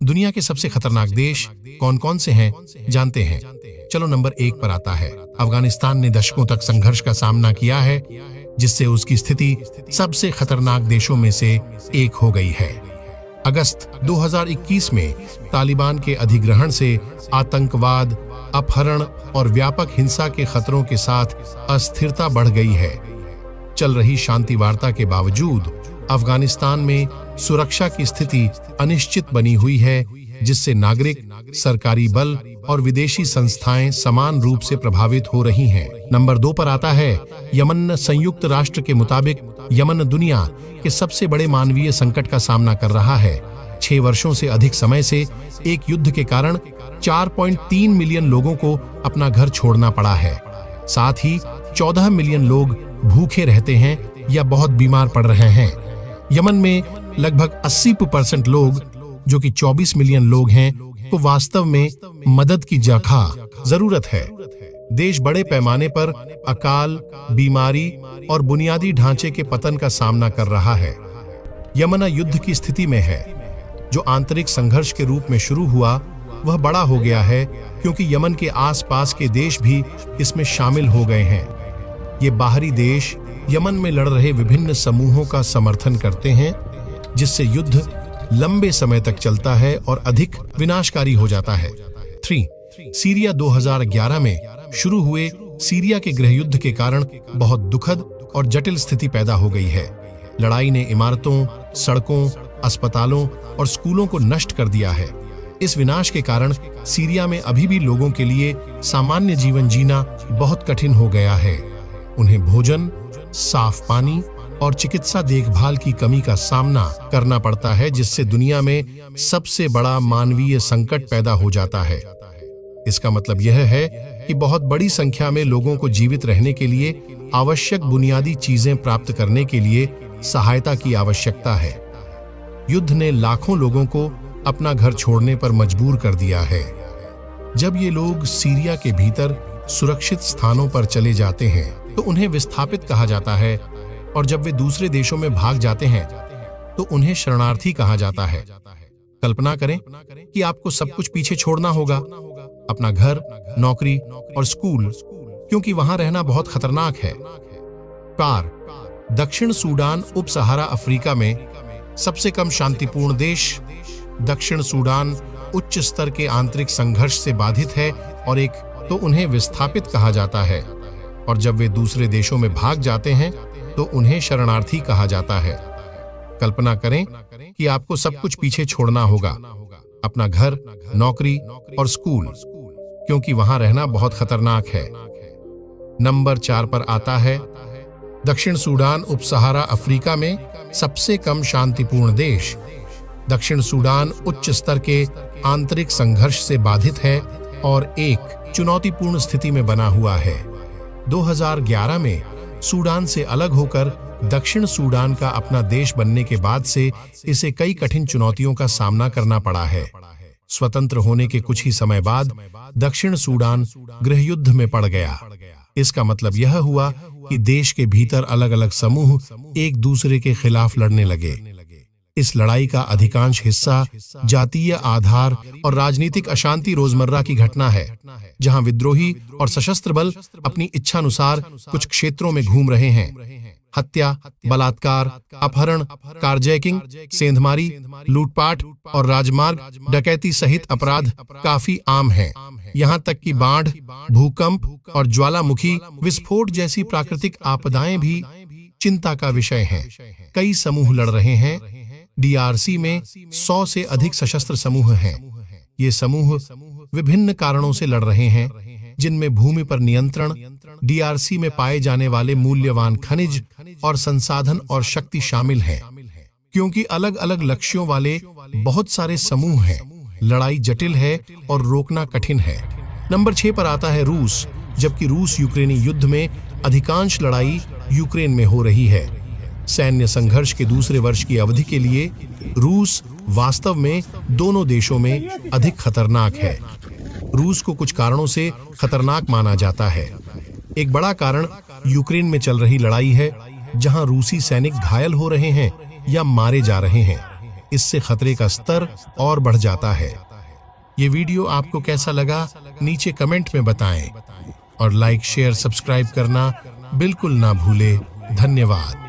दुनिया के सबसे खतरनाक देश कौन कौन से हैं जानते हैं। चलो नंबर 1 पर आता है। अफगानिस्तान ने दशकों तक संघर्ष का सामना किया है, जिससे उसकी स्थिति सबसे खतरनाक देशों में से एक हो गई है। अगस्त 2021 में तालिबान के अधिग्रहण से आतंकवाद, अपहरण और व्यापक हिंसा के खतरों के साथ अस्थिरता बढ़ गई है। चल रही शांति वार्ता के बावजूद अफगानिस्तान में सुरक्षा की स्थिति अनिश्चित बनी हुई है, जिससे नागरिक, सरकारी बल और विदेशी संस्थाएं समान रूप से प्रभावित हो रही हैं। नंबर 2 पर आता है यमन। संयुक्त राष्ट्र के मुताबिक यमन दुनिया के सबसे बड़े मानवीय संकट का सामना कर रहा है। 6 वर्षों से अधिक समय से एक युद्ध के कारण 4.3 मिलियन लोगों को अपना घर छोड़ना पड़ा है। साथ ही 14 मिलियन लोग भूखे रहते हैं या बहुत बीमार पड़ रहे हैं। यमन में लगभग 80% लोग, जो कि 24 मिलियन लोग हैं, को वास्तव में मदद की जरूरत है। देश बड़े पैमाने पर अकाल, बीमारी और बुनियादी ढांचे के पतन का सामना कर रहा है। यमन युद्ध की स्थिति में है। जो आंतरिक संघर्ष के रूप में शुरू हुआ वह बड़ा हो गया है, क्योंकि यमन के आसपास के देश भी इसमें शामिल हो गए हैं। ये बाहरी देश यमन में लड़ रहे विभिन्न समूहों का समर्थन करते हैं, जिससे युद्ध लंबे समय तक चलता है और अधिक विनाशकारी हो जाता है। 3. सीरिया 2011 में शुरू हुए सीरिया के गृहयुद्ध के कारण बहुत दुखद और जटिल स्थिति पैदा हो गई है। लड़ाई ने इमारतों, सड़कों, अस्पतालों और स्कूलों को नष्ट कर दिया है। इस विनाश के कारण सीरिया में अभी भी लोगों के लिए सामान्य जीवन जीना बहुत कठिन हो गया है। उन्हें भोजन, साफ पानी और चिकित्सा देखभाल की कमी का सामना करना पड़ता है, जिससे दुनिया में सबसे बड़ा मानवीय संकट पैदा हो जाता है। इसका मतलब यह है कि बहुत बड़ी संख्या में लोगों को जीवित रहने के लिए आवश्यक बुनियादी चीजें प्राप्त करने के लिए सहायता की आवश्यकता है। युद्ध ने लाखों लोगों को अपना घर छोड़ने पर मजबूर कर दिया है। जब ये लोग सीरिया के भीतर सुरक्षित स्थानों पर चले जाते हैं तो उन्हें विस्थापित कहा जाता है, और जब वे दूसरे देशों में भाग जाते हैं तो उन्हें शरणार्थी कहा जाता है। कल्पना करें कि आपको सब कुछ पीछे छोड़ना होगा, अपना घर, नौकरी और स्कूल, क्योंकि वहां रहना बहुत खतरनाक है। 4. दक्षिण सूडान उप सहारा अफ्रीका में सबसे कम शांतिपूर्ण देश। दक्षिण सूडान उच्च स्तर के आंतरिक संघर्ष से बाधित है और तो उन्हें विस्थापित कहा जाता है, और जब वे दूसरे देशों में भाग जाते हैं तो उन्हें शरणार्थी कहा जाता है। कल्पना करें कि आपको सब कुछ पीछे छोड़ना होगा, अपना घर, नौकरी और स्कूल, क्योंकि वहां रहना बहुत खतरनाक है। नंबर 4 पर आता है दक्षिण सूडान उप सहारा अफ्रीका में सबसे कम शांतिपूर्ण देश। दक्षिण सूडान उच्च स्तर के आंतरिक संघर्ष से बाधित है और एक चुनौतीपूर्ण स्थिति में बना हुआ है। 2011 में सूडान से अलग होकर दक्षिण सूडान का अपना देश बनने के बाद से इसे कई कठिन चुनौतियों का सामना करना पड़ा है। स्वतंत्र होने के कुछ ही समय बाद दक्षिण सूडान गृहयुद्ध में पड़ गया। इसका मतलब यह हुआ कि देश के भीतर अलग अलग समूह एक दूसरे के खिलाफ लड़ने लगे। इस लड़ाई का अधिकांश हिस्सा जातीय आधार और राजनीतिक अशांति रोजमर्रा की घटना है, जहां विद्रोही और सशस्त्र बल अपनी इच्छानुसार कुछ क्षेत्रों में घूम रहे हैं। हत्या, बलात्कार, अपहरण, कारजैकिंग, सेंधमारी, लूटपाट और राजमार्ग डकैती सहित अपराध काफी आम हैं। यहाँ तक कि बाढ़, भूकंप और ज्वालामुखी विस्फोट जैसी प्राकृतिक आपदाएं भी चिंता का विषय हैं। कई समूह लड़ रहे हैं। डीआरसी में 100 से अधिक सशस्त्र समूह हैं। ये समूह विभिन्न कारणों से लड़ रहे हैं, जिनमें भूमि पर नियंत्रण, डीआरसी में पाए जाने वाले मूल्यवान खनिज और संसाधन और शक्ति शामिल हैं। क्योंकि अलग अलग लक्ष्यों वाले बहुत सारे समूह हैं, लड़ाई जटिल है और रोकना कठिन है। नंबर 6 पर आता है रूस। जबकि रूस यूक्रेनी युद्ध में अधिकांश लड़ाई यूक्रेन में हो रही है। सैन्य संघर्ष के दूसरे वर्ष की अवधि के लिए रूस वास्तव में दोनों देशों में अधिक खतरनाक है। रूस को कुछ कारणों से खतरनाक माना जाता है। एक बड़ा कारण यूक्रेन में चल रही लड़ाई है, जहां रूसी सैनिक घायल हो रहे हैं या मारे जा रहे हैं। इससे खतरे का स्तर और बढ़ जाता है। ये वीडियो आपको कैसा लगा नीचे कमेंट में बताएं और लाइक शेयर सब्सक्राइब करना बिल्कुल ना भूले। धन्यवाद।